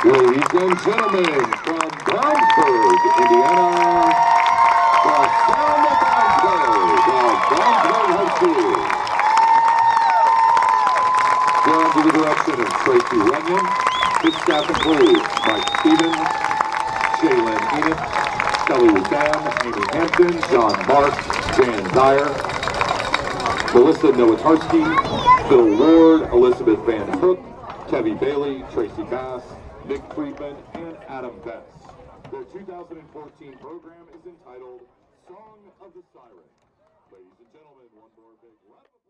Ladies and gentlemen, from Brownsburg, Indiana, the sound of Brownsburg High School. We're under the direction of Tracy Runyon. His staff includes Mike Stevens, Shaylin Enid, Kelly Lusam, Amy Hampton, John Mark, Jan Dyer, Melissa Nowatarski, Phil Ward, Elizabeth Van Hook, Kevy Bailey, Tracy Bass, Nick Friedman, and Adam Bess. Their 2014 program is entitled Song of the Siren. Ladies and gentlemen, one more big round of applause.